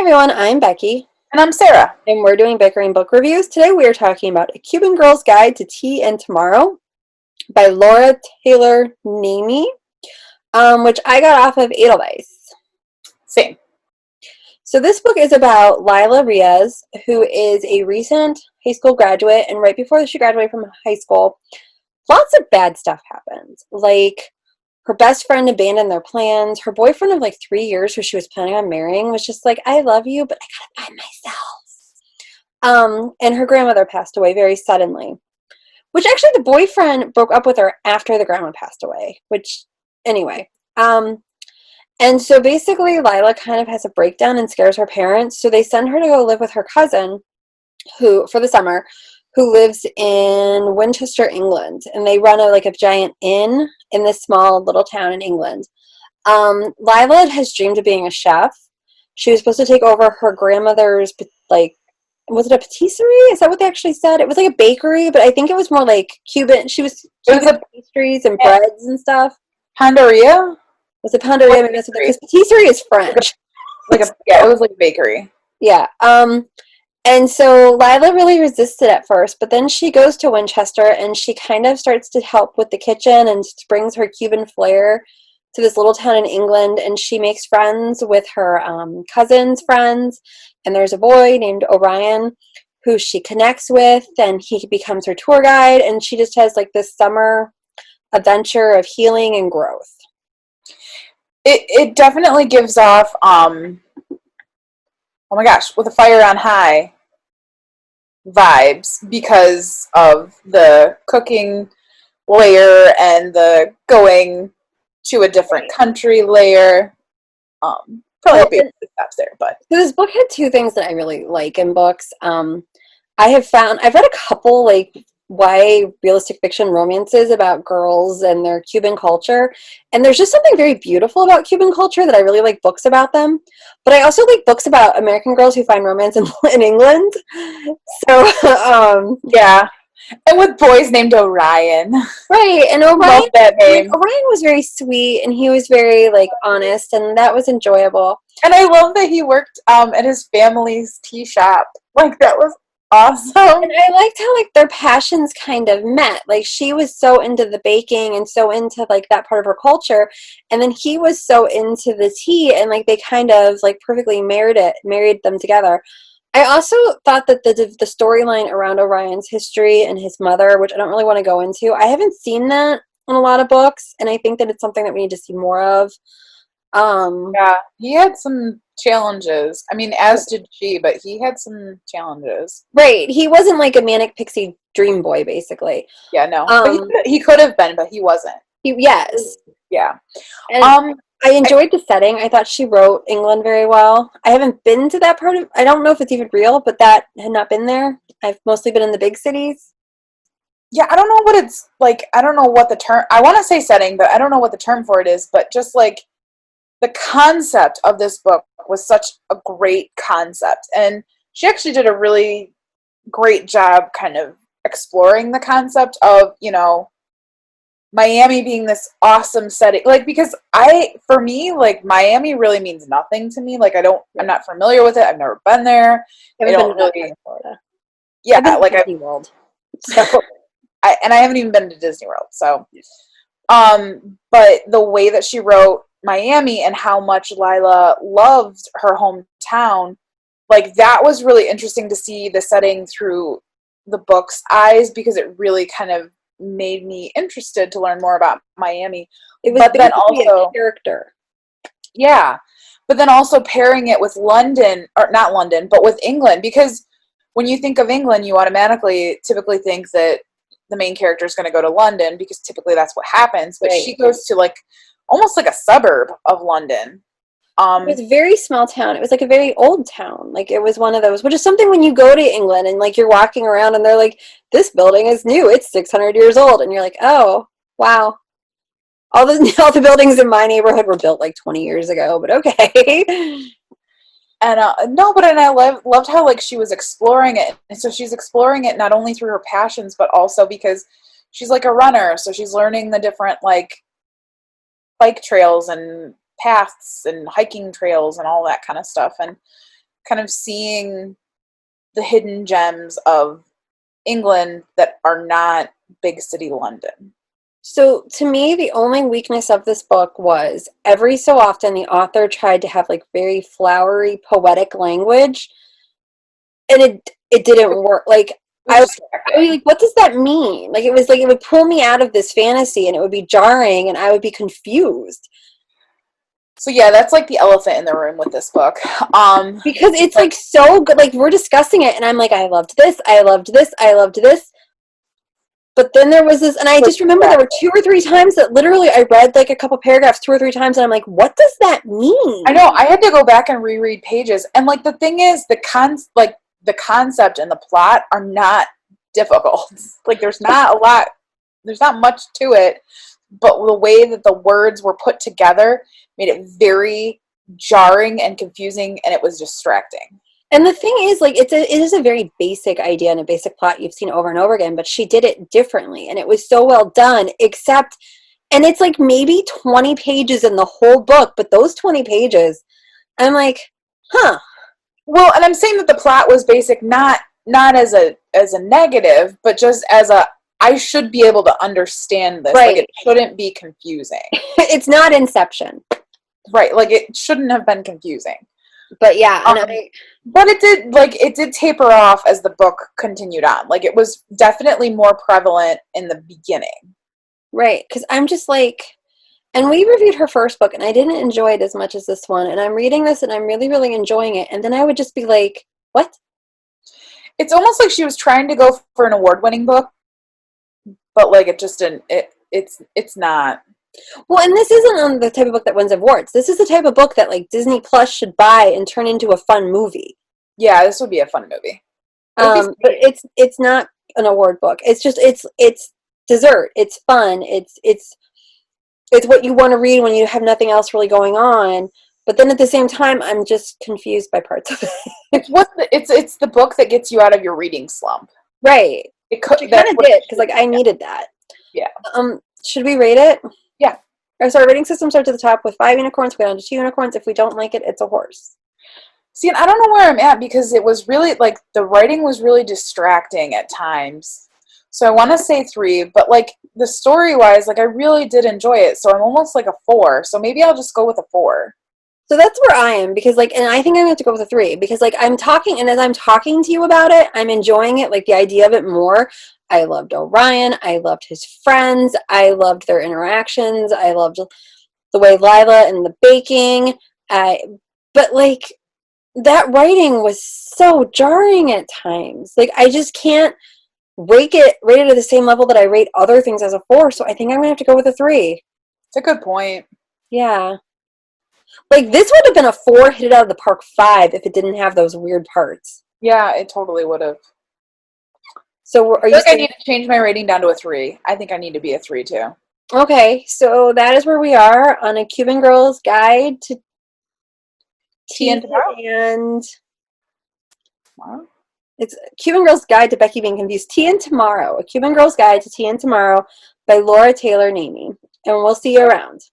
everyone, I'm Becky, And I'm Sarah. and we're doing Bickering book reviews. Today we are talking about A Cuban Girl's Guide to Tea and Tomorrow by Laura Taylor Namey, which I got off of Edelweiss. Same. So this book is about Lila Riaz, who is a recent high school graduate, and right before she graduated from high school, lots of bad stuff happens. Like, her best friend abandoned their plans. Her boyfriend of like 3 years, who she was planning on marrying, was just like, I love you, but I gotta find myself. And her grandmother passed away very suddenly. Which actually the boyfriend broke up with her after the grandma passed away. Which, anyway. And so basically Lila kind of has a breakdown and scares her parents. So they send her to go live with her cousin, who, for the summer, who lives in Winchester, England, and they run a giant inn in this small little town in England. Lila has dreamed of being a chef. She was supposed to take over her grandmother's, was it a patisserie? Is that what they actually said? It was like a bakery, but I think it was more like Cuban. She was Cuban pastries and breads and stuff. Pandaria? Was it Pandaria? Maybe that's what because patisserie is French. It was like a bakery. Yeah. And so Lila really resisted at first, but then she goes to Winchester and she kind of starts to help with the kitchen and brings her Cuban flair to this little town in England, and she makes friends with her cousin's friends, and there's a boy named Orion who she connects with, and he becomes her tour guide, and she just has like this summer adventure of healing and growth. It definitely gives off, oh my gosh, With a Fire on High vibes because of the cooking layer and the going to a different country layer. Probably steps there, but so this book had two things that I really like in books. I've read a couple YA realistic fiction romances about girls and their Cuban culture, and there's just something very beautiful about Cuban culture that I really like books about them. But I also like books about American girls who find romance in England. So yeah. And with boys named Orion. Right, and Orion, love that name. Orion was very sweet, and he was very honest, and that was enjoyable. And I love that he worked at his family's tea shop. That was awesome. And I liked how their passions kind of met. She was so into the baking and so into that part of her culture, and then he was so into the tea, and they kind of perfectly married them together. I also thought that the storyline around Orion's history and his mother, which I don't really want to go into, I haven't seen that in a lot of books, and I think that it's something that we need to see more of. Yeah, he had some challenges. I mean, as did she, but he had some challenges. Right. He wasn't like a manic pixie dream boy, basically. Yeah, no. But he could have been, but he wasn't. Yes. Yeah. And I enjoyed the setting. I thought she wrote England very well. I haven't been to that part of, I don't know if it's even real, but that had not been there. I've mostly been in the big cities. Yeah, I don't know what it's like. I don't know what the term, I want to say setting, but I don't know what the term for it is, but just the concept of this book was such a great concept, and she actually did a really great job kind of exploring the concept of Miami being this awesome setting, because for me Miami really means nothing to me. I'm not familiar with it. I've never been there. I haven't been to Florida. Yeah, I've been to Disney World. So I haven't even been to Disney World. So but the way that she wrote Miami and how much Lila loved her hometown, that was really interesting to see the setting through the book's eyes, because it really kind of made me interested to learn more about Miami. It was then also a character. Yeah. But then also pairing it with London, or not London, but with England, because when you think of England, you automatically typically think that the main character is going to go to London, because typically that's what happens. But she goes to almost like a suburb of London. It was a very small town. It was a very old town. It was one of those, which is something when you go to England and you're walking around and they're like, this building is new. It's 600 years old. And you're like, oh, wow. All the buildings in my neighborhood were built 20 years ago, but okay. And I loved how she was exploring it. And so she's exploring it not only through her passions, but also because she's a runner. So she's learning the different bike trails and paths and hiking trails and all that kind of stuff. And kind of seeing the hidden gems of England that are not big city London. So to me, the only weakness of this book was every so often the author tried to have like very flowery, poetic language, and it didn't work. Like I would be like, what does that mean? Like it was like it would pull me out of this fantasy, and it would be jarring, and I would be confused. So yeah, that's like the elephant in the room with this book. Because it's like so good. Like we're discussing it, and I'm like, I loved this, I loved this, I loved this. But then there was this, and I just remember there were 2 or 3 times that literally I read like a couple paragraphs 2 or 3 times, and I'm like, what does that mean? I know, I had to go back and reread pages. And like the thing is, the concept and the plot are not difficult. Like there's not much to it, but the way that the words were put together made it very jarring and confusing, and it was distracting. And the thing is, like, it is a very basic idea and a basic plot you've seen over and over again, but she did it differently, and it was so well done, except, and it's like maybe 20 pages in the whole book, but those 20 pages, I'm like, huh. Well, and I'm saying that the plot was basic, not as a negative, but just as a, I should be able to understand this. Right. Like, it shouldn't be confusing. It's not Inception. Right, like, it shouldn't have been confusing. But yeah, but it did taper off as the book continued on. Like, it was definitely more prevalent in the beginning. Right, because I'm just like, and we reviewed her first book, and I didn't enjoy it as much as this one, and I'm reading this, and I'm really, really enjoying it, and then I would just be like, what? It's almost like she was trying to go for an award-winning book, but, like, it just didn't, it's not. Well, and this isn't on the type of book that wins awards. This is the type of book that, like, Disney Plus should buy and turn into a fun movie. Yeah, this would be a fun movie. But it's not an award book. It's just, it's dessert. It's fun. It's what you want to read when you have nothing else really going on. But then at the same time, I'm just confused by parts of it. It's the book that gets you out of your reading slump. Right. It kind of did, because, like, I needed that. Yeah. Should we rate it? Yeah. So our rating system starts at the top with 5 unicorns. We go down to 2 unicorns. If we don't like it, it's a horse. See, and I don't know where I'm at, because it was really, like, the writing was really distracting at times. So I want to say 3, but, like, the story-wise, like, I really did enjoy it. So I'm almost like a 4. So maybe I'll just go with a 4. So that's where I am, because, like, and I think I'm going to have to go with a 3, because, like, I'm talking, and as I'm talking to you about it, I'm enjoying it, like, the idea of it more. I loved Orion. I loved his friends. I loved their interactions. I loved the way Lila and the baking. But, like, that writing was so jarring at times. Like, I just can't rate it at the same level that I rate other things as a 4, so I think I'm going to have to go with a 3. It's a good point. Yeah. Like, this would have been a 4 hit it out of the park 5 if it didn't have those weird parts. Yeah, it totally would have. So are you I need to change my rating down to a 3. I think I need to be a 3 too. Okay, so that is where we are on a Cuban Girl's Guide to Tea and Tomorrow? It's Cuban Girl's Guide to Becky Being Confused. Tea and Tomorrow. A Cuban Girl's Guide to Tea and Tomorrow by Laura Taylor Namey. And we'll see you around.